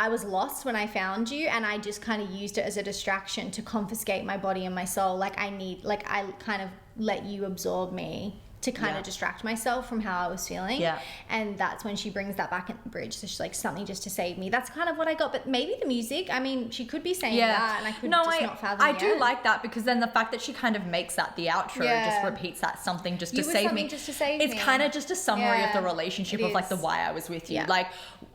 was lost when I found you and I just kind of used it as a distraction to confiscate my body and my soul. Like I kind of let you absorb me to kind of distract myself from how I was feeling. Yeah. And that's when she brings that back in the bridge. So she's like, something just to save me. That's kind of what I got. But maybe the music, I mean, she could be saying that and I could not fathom it. I do like that because then the fact that she kind of makes that the outro, just repeats that something just to save me. Just to save me. It's kind of just a summary of the relationship of like the why I was with you. Like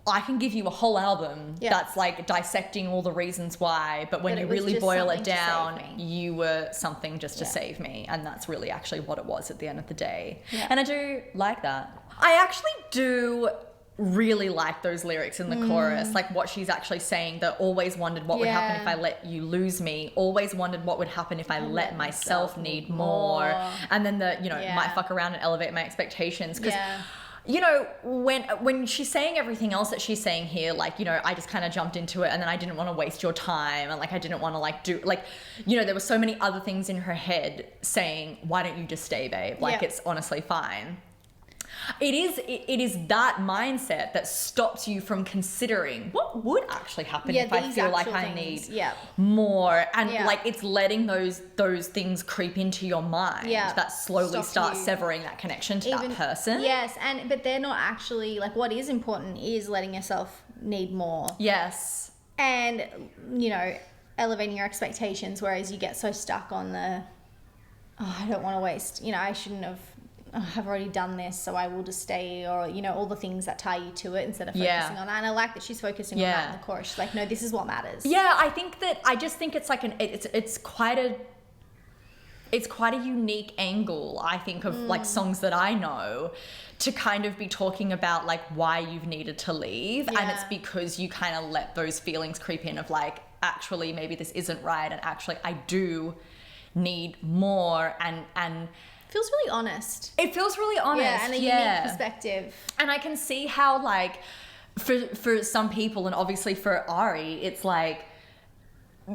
I can give you a whole album that's like dissecting all the reasons why, but when you really boil it down, you were something just to save me. And that's really actually what it was at the end of the day. Yeah. And I do like that. I actually do really like those lyrics in the chorus, like what she's actually saying, that always wondered what would happen if I let you lose me, always wondered what would happen if I let myself need more. And then the, might fuck around and elevate my expectations. Because you know, when she's saying everything else that she's saying here, like, I just kind of jumped into it and then I didn't want to waste your time. And like, I didn't want to like do, like, there were so many other things in her head saying, why don't you just stay, babe? Like, it's honestly fine. It is that mindset that stops you from considering what would actually happen if I feel like I need more. And like, it's letting those things creep into your mind that slowly start severing that connection to that person. Yes, but they're not actually, like, what is important is letting yourself need more. Yes. And, elevating your expectations, whereas you get so stuck on the, I don't want to waste, I shouldn't have, I've already done this, so I will just stay, or, all the things that tie you to it instead of focusing on that. And I like that she's focusing on that in the chorus. She's like, no, this is what matters. Yeah, I just think it's like it's quite a unique angle, I think, of like songs that I know to kind of be talking about like why you've needed to leave. And it's because you kind of let those feelings creep in of like, actually, maybe this isn't right. And actually, I do need more, and feels really honest. It feels really honest. Yeah, and a unique perspective. And I can see how, like, for some people, and obviously for Ari, it's like,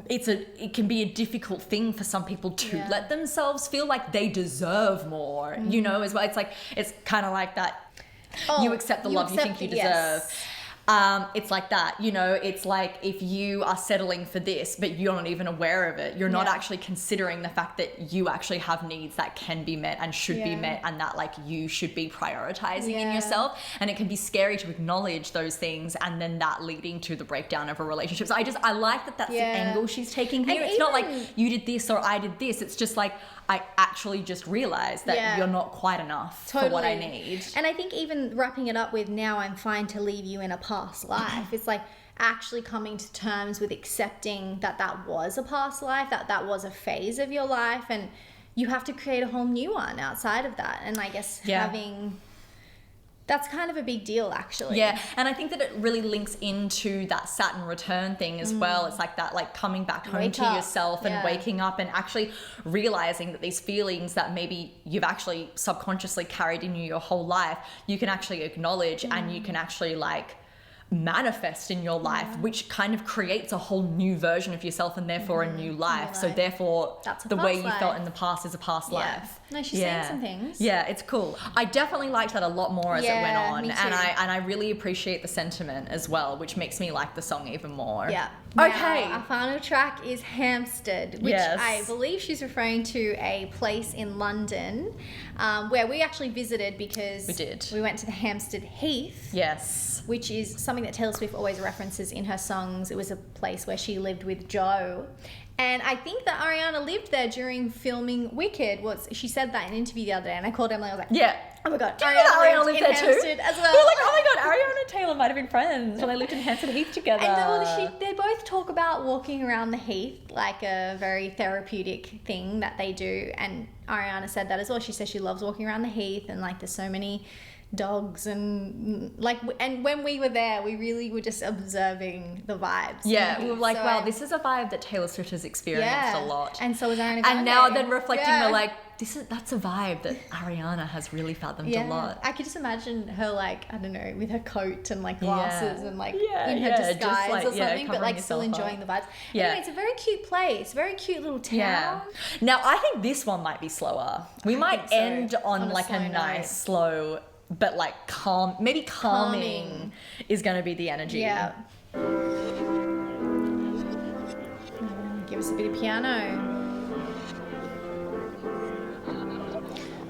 it can be a difficult thing for some people to let themselves feel like they deserve more, you know, as well. It's like, it's kind of like that, you accept the love you think you deserve. It's like that, you know, it's like if you are settling for this, but you're not even aware of it, you're not actually considering the fact that you actually have needs that can be met and should be met, and that like you should be prioritizing in yourself. And it can be scary to acknowledge those things, and then that leading to the breakdown of a relationship. So I like that that's the angle she's taking here. And it's not like you did this or I did this. It's just like, I actually just realized that you're not quite enough for what I need. And I think even wrapping it up with, now I'm fine to leave you in a past life, it's like actually coming to terms with accepting that that was a past life, that was a phase of your life, and you have to create a whole new one outside of that. And I guess having... That's kind of a big deal, actually. Yeah, and I think that it really links into that Saturn return thing as well. It's like that, like coming back home to yourself and waking up and actually realizing that these feelings that maybe you've actually subconsciously carried in you your whole life, you can actually acknowledge and you can actually like manifest in your life, which kind of creates a whole new version of yourself and therefore a new life. So therefore the way you felt in the past is a past life. No, she's saying some things. Yeah, it's cool. I definitely liked that a lot more as it went on. Me too. And I really appreciate the sentiment as well, which makes me like the song even more. Yeah. Okay. Now, our final track is Hampstead, which I believe she's referring to a place in London where we actually visited because we went to the Hampstead Heath. Yes. Which is something that Taylor Swift always references in her songs. It was a place where she lived with Joe. And I think that Ariana lived there during filming Wicked. She said that in an interview the other day, and I called Emily. I was like, oh my God, Ariana lived there Hampstead too? as well. We were like, oh my God, Ariana and Taylor might have been friends when they lived in Hampstead Heath together. And they both talk about walking around the Heath, like a very therapeutic thing that they do. And Ariana said that as well. She says she loves walking around the Heath, and like there's so many dogs and like, and when we were there, we really were just observing the vibes. Yeah, we were like, wow, this is a vibe that Taylor Swift has experienced a lot. And so was Ariana Grande. And now then reflecting, we're like, that's a vibe that Ariana has really fathomed a lot. I could just imagine her like, I don't know, with her coat and like glasses and like in her disguise like, or something, but like still enjoying the vibes. Anyway, it's a very cute place, very cute little town. Yeah. Now I think this one might be slower. We might end on like a nice slow, but like calm, maybe calming is going to be the energy. Yeah. Give us a bit of piano.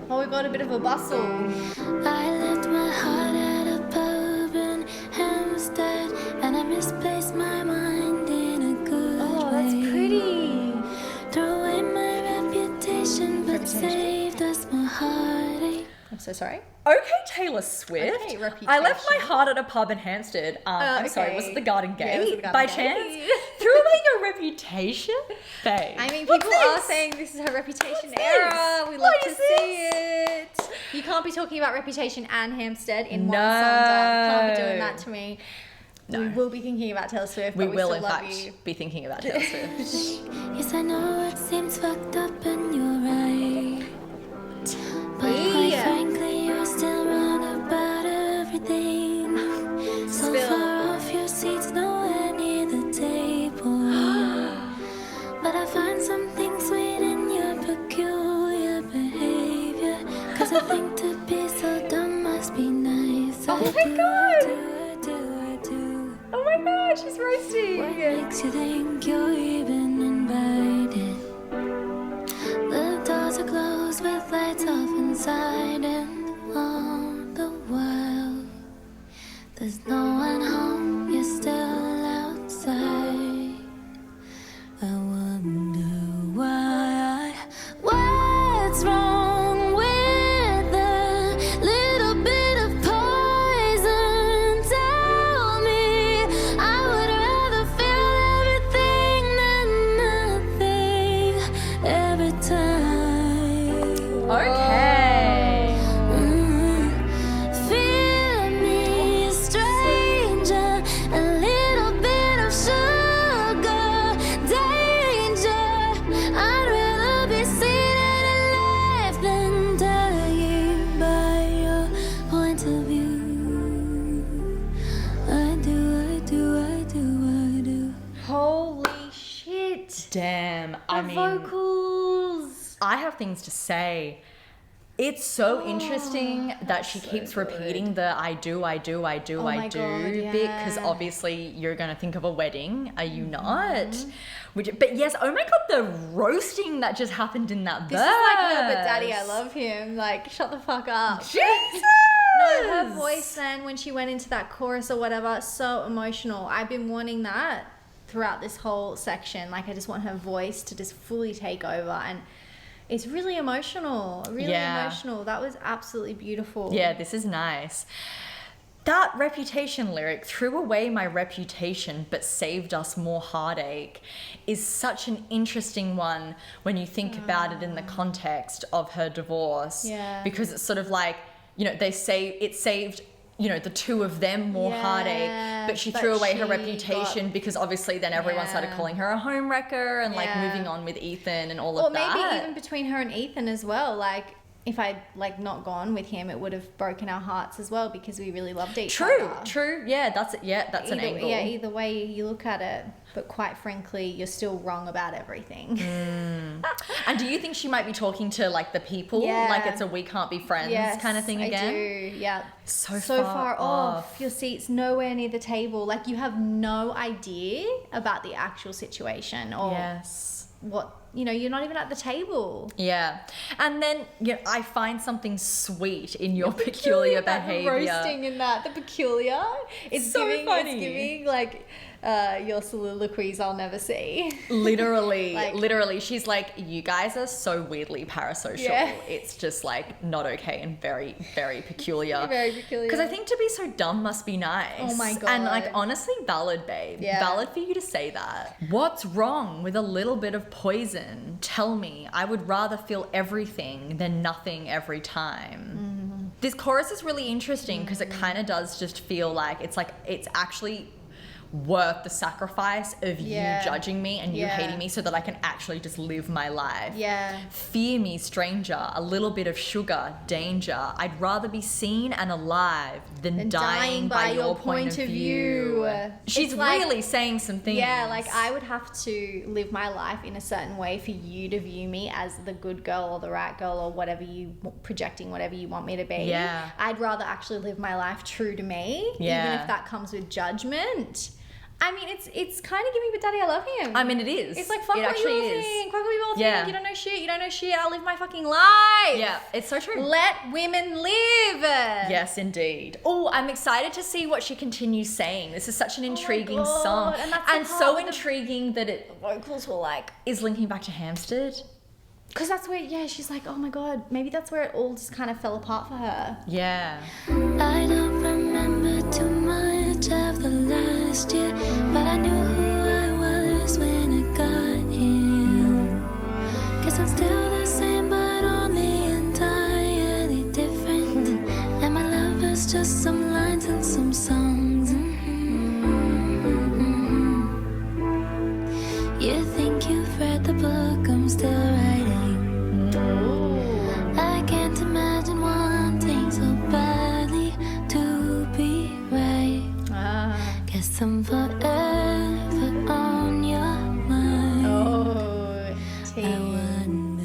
Oh, we've got a bit of a bustle. I left my heart at a pub in Hampstead, and I misplaced my mind in a good way. Oh, that's pretty. Threw away my reputation, but saved us more heartache. I'm so sorry. Okay, Taylor Swift. Okay, reputation. I left my heart at a pub in Hampstead. I'm sorry, was it the Garden Gate? Yeah, it was the Garden by Gate. chance? Threw away your reputation? Babe. I mean, people are saying this is her Reputation era. We love to see it. You can't be talking about Reputation and Hampstead in one song. Can't be doing that to me. No. We will be thinking about Taylor Swift, but we will, still in love fact, you. be thinking about Taylor Swift. Yes, I know it seems fucked up and you're right. But quite frankly, you're still wrong about everything. So far off your seats, nowhere near the table. But I find something sweet in your peculiar behavior. Cause I think to be so dumb must be nice. Oh my God! I do. Oh my God, she's roasting! What makes you think you're even invited? The doors are closed with lights off inside, and all the while there's no one home, you're still outside. I wonder why. What's wrong with a little bit of poison? Tell me. I would rather feel everything than nothing every time. Okay. Feel me, stranger, a little bit of sugar, danger. I'd rather be seen and alive than dying by your point of view. I vocals. I have things to say. It's so interesting that she keeps repeating the I do my God, bit, because yeah. obviously you're going to think of a wedding, are you not? But yes, oh my God, the roasting that just happened in that This verse. is like her, but daddy, I love him. Like, shut the fuck up. Jesus! No, her voice then when she went into that chorus or whatever, so emotional. I've been wanting that throughout this whole section. Like, I just want her voice to just fully take over, and it's really emotional, emotional. That was absolutely beautiful. Yeah, this is nice. That reputation lyric, threw away my reputation but saved us more heartache, is such an interesting one when you think about it in the context of her divorce. Yeah. Because it's sort of like, you know, it saved, you know, the two of them more heartache, but she threw away her reputation because obviously then everyone started calling her a home wrecker and like moving on with Ethan and all of that. Or maybe even between her and Ethan as well. Like, if I'd like not gone with him, it would have broken our hearts as well because we really loved each other. True. Yeah, that's an angle. Yeah, either way you look at it. But quite frankly, you're still wrong about everything. And do you think she might be talking to like the people? Yeah. Like it's a we can't be friends kind of thing again? I do, yeah. So far off. Your seat's nowhere near the table. Like, you have no idea about the actual situation or what, you know, you're not even at the table. Yeah. And then I find something sweet in your peculiar behavior. Roasting in that, the peculiar. It's so giving, funny. It's giving like your soliloquies I'll never see. Literally. She's like, you guys are so weirdly parasocial. Yeah. It's just like not okay and very, very peculiar. Very peculiar. Because I think to be so dumb must be nice. Oh my God. And like honestly, valid, babe. Yeah. Valid for you to say that. What's wrong with a little bit of poison? Tell me. I would rather feel everything than nothing every time. This chorus is really interesting because it kind of does just feel like it's actually worth the sacrifice of you judging me and you hating me so that I can actually just live my life. Yeah. Fear me, stranger, a little bit of sugar, danger. I'd rather be seen and alive than dying by your point of view. She's really saying some things. Yeah, like I would have to live my life in a certain way for you to view me as the good girl or the right girl or whatever you projecting whatever you want me to be. Yeah. I'd rather actually live my life true to me, even if that comes with judgment. I mean, it's kind of giving, but daddy, I love him. I mean, it is. It's like, fuck it what you all is. think. Fuck what you all Yeah. think. You don't know shit. I'll live my fucking life. Yeah, it's so true. Let women live. Yes, indeed. Oh, I'm excited to see what she continues saying. This is such an intriguing God. song. And that's the And part so with the intriguing that it vocals were like, is linking back to Hampstead. because that's where, she's like, oh my God, maybe that's where it all just kind of fell apart for her. Yeah. I don't remember too much of the last year, but I knew who I was when I got here. Guess I'm still the same, but only entirely different. And my love is just some lines and some songs. You think you've read the book I'm still writing. I can't imagine wanting so badly to be right. Guess I'm forever on your mind. I wonder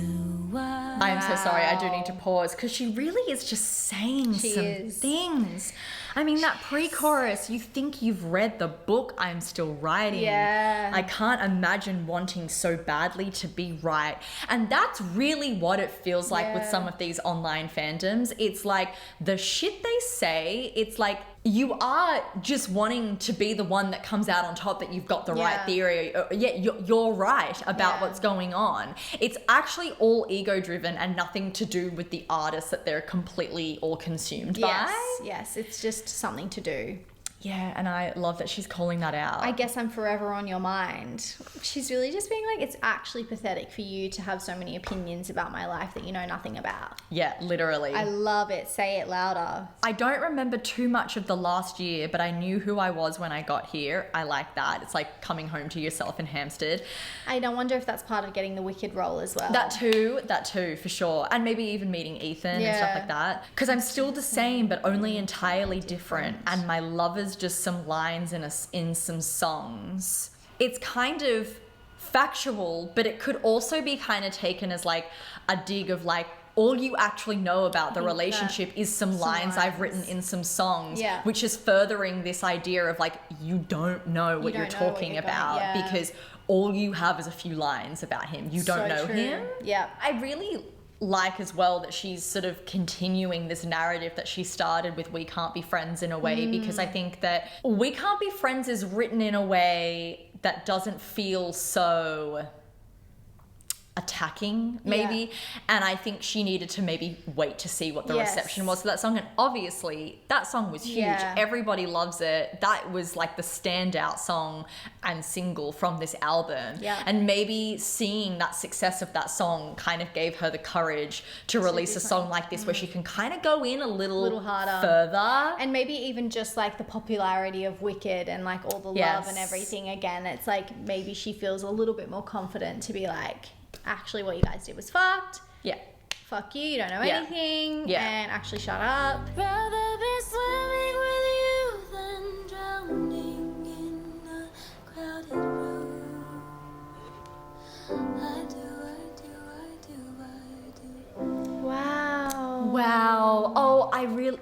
why. I'm so sorry. I do need to pause because she really is just saying things. I mean, that pre-chorus, you think you've read the book I'm still writing. Yeah. I can't imagine wanting so badly to be right. And that's really what it feels like with some of these online fandoms. It's like the shit they say, it's like you are just wanting to be the one that comes out on top, that you've got the right theory. You're right about what's going on. It's actually all ego-driven and nothing to do with the artist that they're completely all consumed by. Yes, it's just something to do. Yeah, and I love that she's calling that out. I guess I'm forever on your mind. She's really just being like, it's actually pathetic for you to have so many opinions about my life that you know nothing about. Yeah, literally. I love it. Say it louder. I don't remember too much of the last year, but I knew who I was when I got here. I like that. It's like coming home to yourself in Hampstead. I don't wonder if that's part of getting the Wicked role as well. That too, for sure. And maybe even meeting Ethan and stuff like that. Because I'm still the same, but only entirely different. And my lover's just some lines in some songs. It's kind of factual, but it could also be kind of taken as like a dig of like, all you actually know about the relationship is some lines I've written in some songs, which is furthering this idea of like, you don't know what you're talking about because all you have is a few lines about him. You don't know him. Yeah. I really like as well that she's sort of continuing this narrative that she started with We Can't Be Friends in a way, because I think that We Can't Be Friends is written in a way that doesn't feel so attacking maybe, and I think she needed to maybe wait to see what the reception was for that song, and obviously that song was huge. Everybody loves it. That was like the standout song and single from this album, and maybe seeing that success of that song kind of gave her the courage to release a song like this where she can kind of go in a little harder, further, and maybe even just like the popularity of Wicked and like all the love and everything. Again, it's like maybe she feels a little bit more confident to be like, actually what you guys did was fucked. Yeah. Fuck you, you don't know anything. Yeah. And actually shut up. Rather be swimming with you than drowning in a crowded room. I do. Wow. Oh, I really...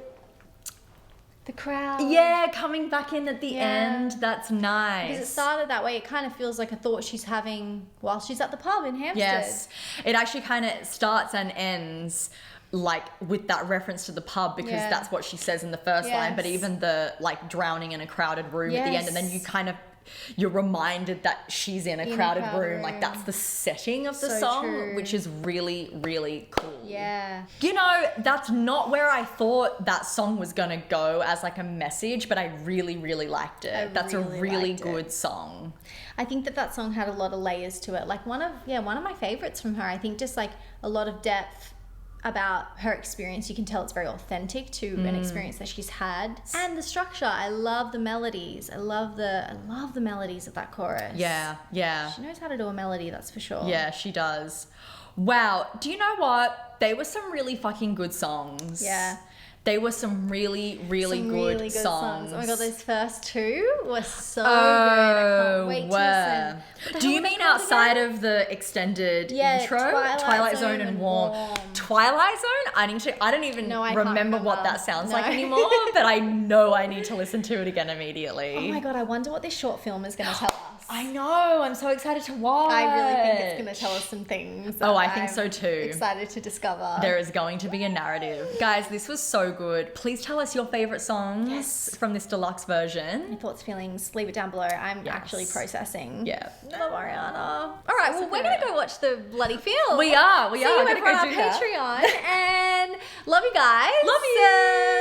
The crowd. Yeah, coming back in at the end. That's nice. Because it started that way. It kind of feels like a thought she's having while she's at the pub in Hampstead. Yes. It actually kind of starts and ends like with that reference to the pub, because that's what she says in the first line, but even the like drowning in a crowded room at the end, and then you're reminded that she's in a crowded room. Like that's the setting of the song, which is really, really cool. Yeah. You know, that's not where I thought that song was going to go as like a message, but I really, really liked it. That's a really good song. I think that song had a lot of layers to it. Like one of my favorites from her. I think just like a lot of depth about her experience. You can tell it's very authentic to an experience that she's had. And the structure, I love the melodies. I love the melodies of that chorus. Yeah. She knows how to do a melody, that's for sure. Yeah, she does. Wow. Do you know what? They were some really fucking good songs. Yeah. They were some really, really good songs. Oh my God, those first two were so good. I can't wait to listen. Do you mean outside of the extended intro? Twilight Zone and Warm. Twilight Zone? I don't even remember what that sounds like anymore, but I know I need to listen to it again immediately. Oh my God, I wonder what this short film is going to tell us. I know. I'm so excited to watch. I really think it's going to tell us some things. I think so too. Excited to discover. There is going to be a narrative. Guys, this was so good. Please tell us your favorite songs from this deluxe version. Your thoughts, feelings, leave it down below. I'm actually processing. Yeah. Love Ariana. All right, well, we're going to go watch the bloody film. We are. See you over on our Patreon. And love you guys. Love you.